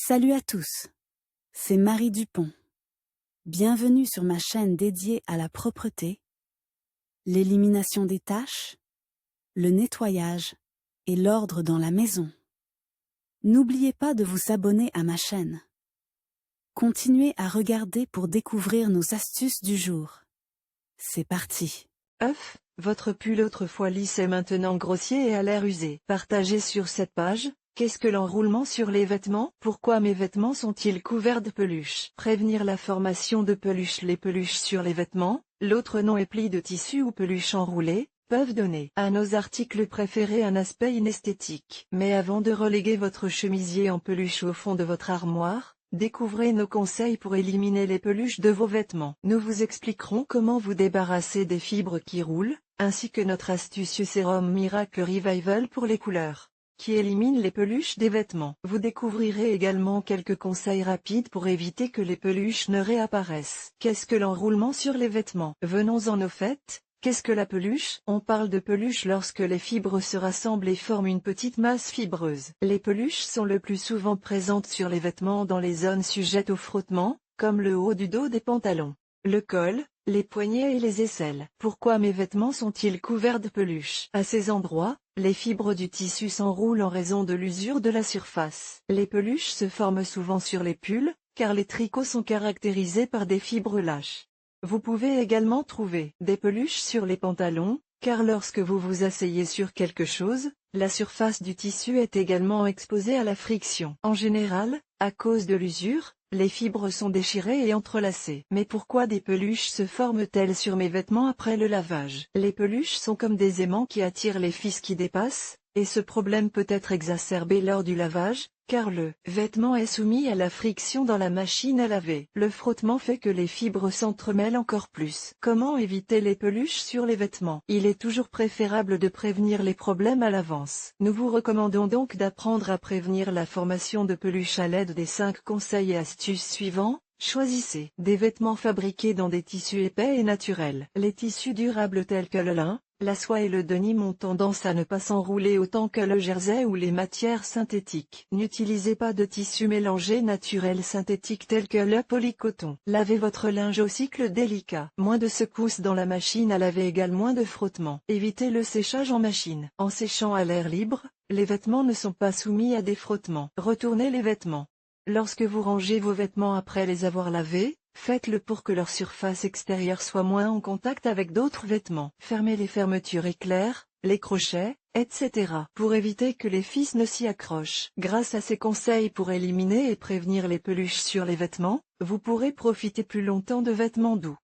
Salut à tous, c'est Marie Dupont. Bienvenue sur ma chaîne dédiée à la propreté, l'élimination des taches, le nettoyage et l'ordre dans la maison. N'oubliez pas de vous abonner à ma chaîne. Continuez à regarder pour découvrir nos astuces du jour. C'est parti. Votre pull autrefois lisse est maintenant grossier et a l'air usé. Partagé sur cette page. Qu'est-ce que l'enroulement sur les vêtements? Pourquoi mes vêtements sont-ils couverts de peluches? Prévenir la formation de peluches. Les peluches sur les vêtements, l'autre nom est plis de tissu ou peluche enroulée, peuvent donner à nos articles préférés un aspect inesthétique. Mais avant de reléguer votre chemisier en peluche au fond de votre armoire, découvrez nos conseils pour éliminer les peluches de vos vêtements. Nous vous expliquerons comment vous débarrasser des fibres qui roulent, ainsi que notre astucieux sérum Miracle Revival pour les couleurs, qui élimine les peluches des vêtements. Vous découvrirez également quelques conseils rapides pour éviter que les peluches ne réapparaissent. Qu'est-ce que l'enroulement sur les vêtements? Venons-en au fait. Qu'est-ce que la peluche? On parle de peluche lorsque les fibres se rassemblent et forment une petite masse fibreuse. Les peluches sont le plus souvent présentes sur les vêtements dans les zones sujettes au frottement, comme le haut du dos des pantalons, le col, les poignets et les aisselles. Pourquoi mes vêtements sont-ils couverts de peluches? À ces endroits, les fibres du tissu s'enroulent en raison de l'usure de la surface. Les peluches se forment souvent sur les pulls, car les tricots sont caractérisés par des fibres lâches. Vous pouvez également trouver des peluches sur les pantalons, car lorsque vous vous asseyez sur quelque chose, la surface du tissu est également exposée à la friction. En général, à cause de l'usure, les fibres sont déchirées et entrelacées. Mais pourquoi des peluches se forment-elles sur mes vêtements après le lavage? Les peluches sont comme des aimants qui attirent les fils qui dépassent, et ce problème peut être exacerbé lors du lavage, car le vêtement est soumis à la friction dans la machine à laver. Le frottement fait que les fibres s'entremêlent encore plus. Comment éviter les peluches sur les vêtements? Il est toujours préférable de prévenir les problèmes à l'avance. Nous vous recommandons donc d'apprendre à prévenir la formation de peluches à l'aide des 5 conseils et astuces suivants. Choisissez des vêtements fabriqués dans des tissus épais et naturels. Les tissus durables tels que le lin, la soie et le denim ont tendance à ne pas s'enrouler autant que le jersey ou les matières synthétiques. N'utilisez pas de tissus mélangés naturels synthétiques tels que le polycoton. Lavez votre linge au cycle délicat. Moins de secousses dans la machine à laver égale moins de frottement. Évitez le séchage en machine. En séchant à l'air libre, les vêtements ne sont pas soumis à des frottements. Retournez les vêtements. Lorsque vous rangez vos vêtements après les avoir lavés, faites-le pour que leur surface extérieure soit moins en contact avec d'autres vêtements. Fermez les fermetures éclairs, les crochets, etc. pour éviter que les fils ne s'y accrochent. Grâce à ces conseils pour éliminer et prévenir les peluches sur les vêtements, vous pourrez profiter plus longtemps de vêtements doux.